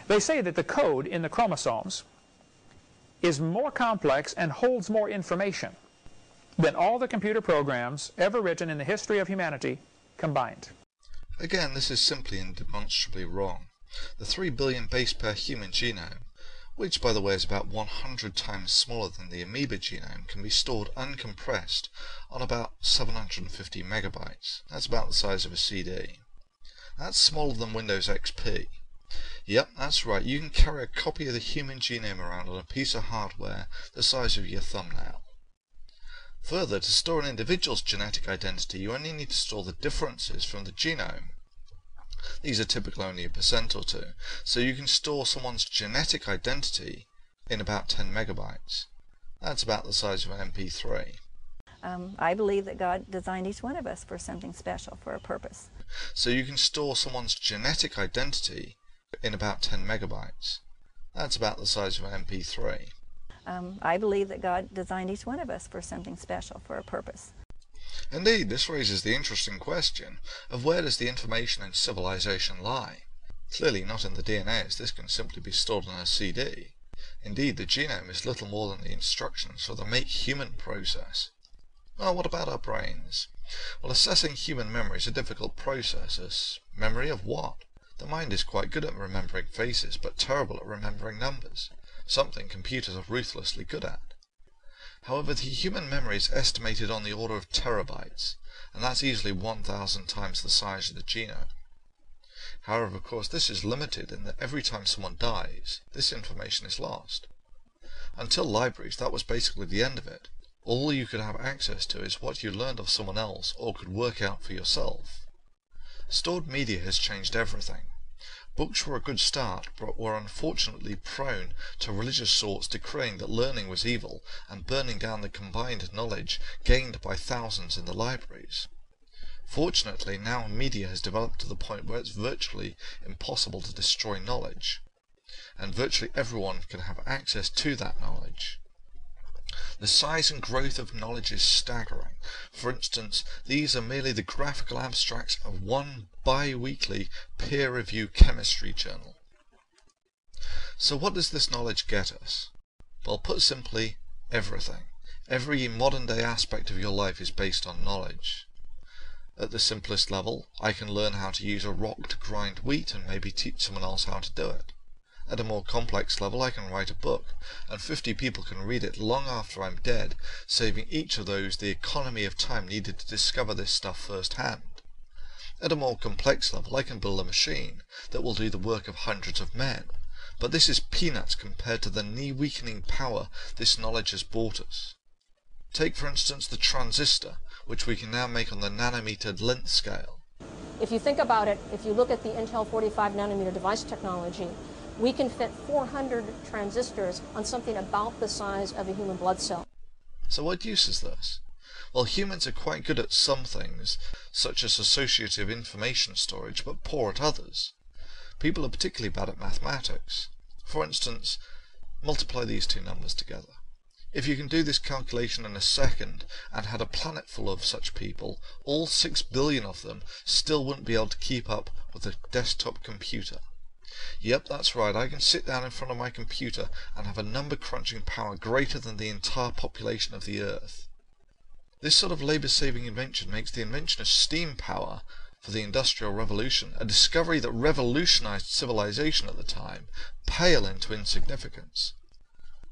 They say that the code in the chromosomes is more complex and holds more information than all the computer programs ever written in the history of humanity combined. Again, this is simply and demonstrably wrong. The 3 billion base pair human genome, which by the way is about 100 times smaller than the amoeba genome, can be stored uncompressed on about 750 megabytes. That's about the size of a CD. That's smaller than Windows XP. Yep, that's right, you can carry a copy of the human genome around on a piece of hardware the size of your thumbnail. Further, to store an individual's genetic identity, you only need to store the differences from the genome. These are typically only 1% or 2, so you can store someone's genetic identity in about 10 megabytes. That's about the size of an MP3. I believe that God designed each one of us for something special, for a purpose. So you can store someone's genetic identity in about 10 megabytes. That's about the size of an MP3. I believe that God designed each one of us for something special, for a purpose. Indeed, this raises the interesting question of where does the information in civilization lie? Clearly not in the DNA, as this can simply be stored on a CD. Indeed, the genome is little more than the instructions for the make human process. Well, what about our brains? Well, assessing human memory is a difficult process, as memory of what? The mind is quite good at remembering faces, but terrible at remembering numbers, something computers are ruthlessly good at. However, the human memory is estimated on the order of terabytes, and that's easily 1,000 times the size of the genome. However, of course, this is limited in that every time someone dies, this information is lost. Until libraries, that was basically the end of it. All you could have access to is what you learned of someone else or could work out for yourself. Stored media has changed everything. Books were a good start, but were unfortunately prone to religious thoughts decreeing that learning was evil and burning down the combined knowledge gained by thousands in the libraries. Fortunately, now media has developed to the point where it's virtually impossible to destroy knowledge, and virtually everyone can have access to that knowledge. The size and growth of knowledge is staggering. For instance, these are merely the graphical abstracts of one bi-weekly peer-reviewed chemistry journal. So what does this knowledge get us? Well, put simply, everything. Every modern-day aspect of your life is based on knowledge. At the simplest level, I can learn how to use a rock to grind wheat and maybe teach someone else how to do it. At a more complex level, I can write a book, and 50 people can read it long after I'm dead, saving each of those the economy of time needed to discover this stuff firsthand. At a more complex level, I can build a machine that will do the work of hundreds of men, but this is peanuts compared to the knee-weakening power this knowledge has brought us. Take, for instance, the transistor, which we can now make on the nanometer length scale. If you think about it, if you look at the Intel 45 nanometer device technology, we can fit 400 transistors on something about the size of a human blood cell. So what use is this? Well, humans are quite good at some things, such as associative information storage, but poor at others. People are particularly bad at mathematics. For instance, multiply these two numbers together. If you can do this calculation in a second and had a planet full of such people, all 6 billion of them still wouldn't be able to keep up with a desktop computer. Yep, that's right, I can sit down in front of my computer and have a number crunching power greater than the entire population of the Earth. This sort of labour-saving invention makes the invention of steam power for the Industrial Revolution, a discovery that revolutionised civilization at the time, pale into insignificance.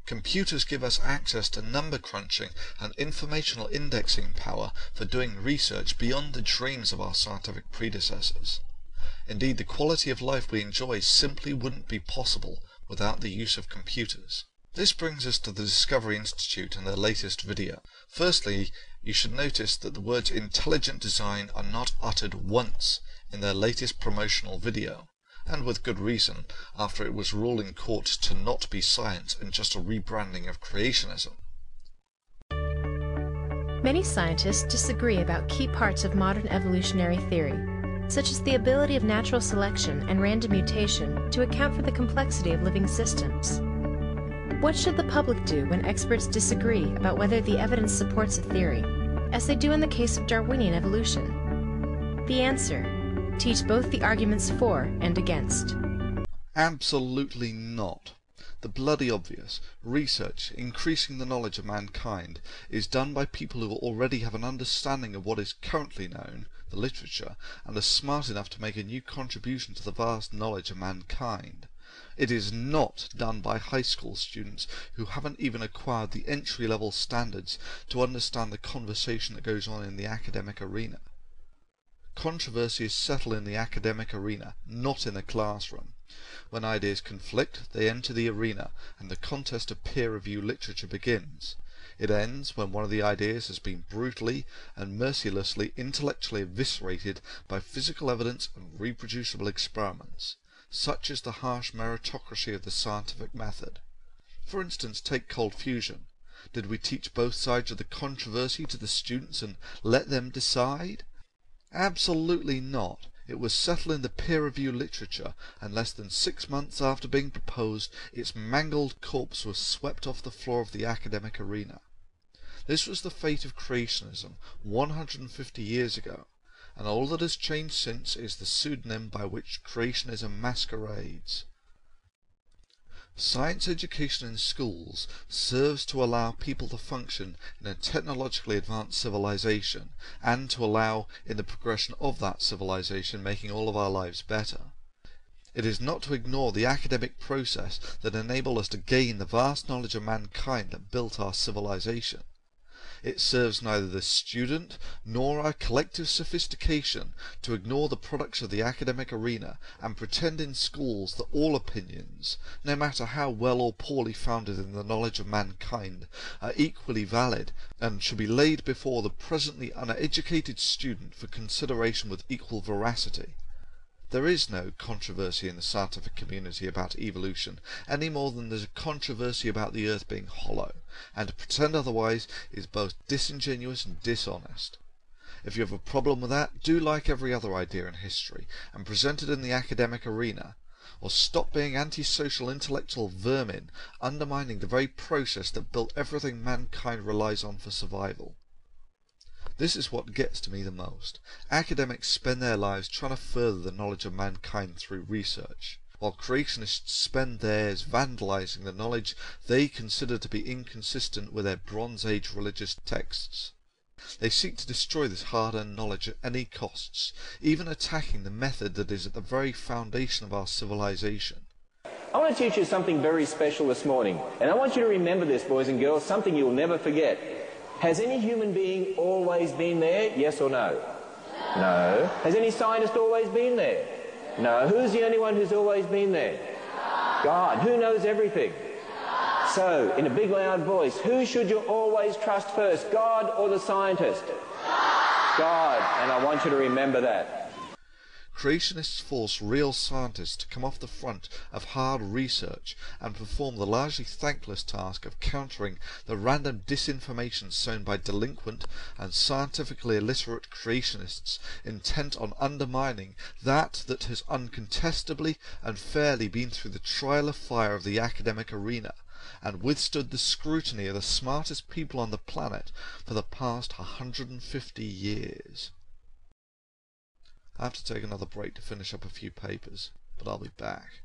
Computers give us access to number crunching and informational indexing power for doing research beyond the dreams of our scientific predecessors. Indeed, the quality of life we enjoy simply wouldn't be possible without the use of computers. This brings us to the Discovery Institute and their latest video. Firstly, you should notice that the words intelligent design are not uttered once in their latest promotional video, and with good reason, after it was ruled in court to not be science and just a rebranding of creationism. Many scientists disagree about key parts of modern evolutionary theory, such as the ability of natural selection and random mutation to account for the complexity of living systems. What should the public do when experts disagree about whether the evidence supports a theory, as they do in the case of Darwinian evolution? The answer: teach both the arguments for and against. Absolutely not. The bloody obvious. Research, increasing the knowledge of mankind, is done by people who already have an understanding of what is currently known, the literature, and are smart enough to make a new contribution to the vast knowledge of mankind. It is not done by high school students who haven't even acquired the entry-level standards to understand the conversation that goes on in the academic arena. Controversies settle in the academic arena, not in the classroom. When ideas conflict, they enter the arena, and the contest of peer-review literature begins. It ends when one of the ideas has been brutally and mercilessly intellectually eviscerated by physical evidence and reproducible experiments. Such is the harsh meritocracy of the scientific method. For instance, take cold fusion. Did we teach both sides of the controversy to the students and let them decide? Absolutely not. It was settled in the peer-review literature, and less than 6 months after being proposed, its mangled corpse was swept off the floor of the academic arena. This was the fate of creationism 150 years ago, and all that has changed since is the pseudonym by which creationism masquerades. Science education in schools serves to allow people to function in a technologically advanced civilization, and to allow in the progression of that civilization making all of our lives better. It is not to ignore the academic process that enabled us to gain the vast knowledge of mankind that built our civilization. It serves neither the student nor our collective sophistication to ignore the products of the academic arena and pretend in schools that all opinions, no matter how well or poorly founded in the knowledge of mankind, are equally valid and should be laid before the presently uneducated student for consideration with equal veracity. There is no controversy in the scientific community about evolution, any more than there's a controversy about the earth being hollow, and to pretend otherwise is both disingenuous and dishonest. If you have a problem with that, do like every other idea in history, and present it in the academic arena, or stop being antisocial intellectual vermin, undermining the very process that built everything mankind relies on for survival. This is what gets to me the most. Academics spend their lives trying to further the knowledge of mankind through research, while creationists spend theirs vandalizing the knowledge they consider to be inconsistent with their Bronze Age religious texts. They seek to destroy this hard-earned knowledge at any costs, even attacking the method that is at the very foundation of our civilization. I want to teach you something very special this morning, and I want you to remember this, boys and girls, something you'll never forget. Has any human being always been there? Yes or no? No. Has any scientist always been there? No. Who's the only one who's always been there? God. Who knows everything? So, in a big loud voice, who should you always trust first, God or the scientist? God. And I want you to remember that. Creationists force real scientists to come off the front of hard research and perform the largely thankless task of countering the random disinformation sown by delinquent and scientifically illiterate creationists intent on undermining that has uncontestably and fairly been through the trial of fire of the academic arena and withstood the scrutiny of the smartest people on the planet for the past 150 years. I have to take another break to finish up a few papers, but I'll be back.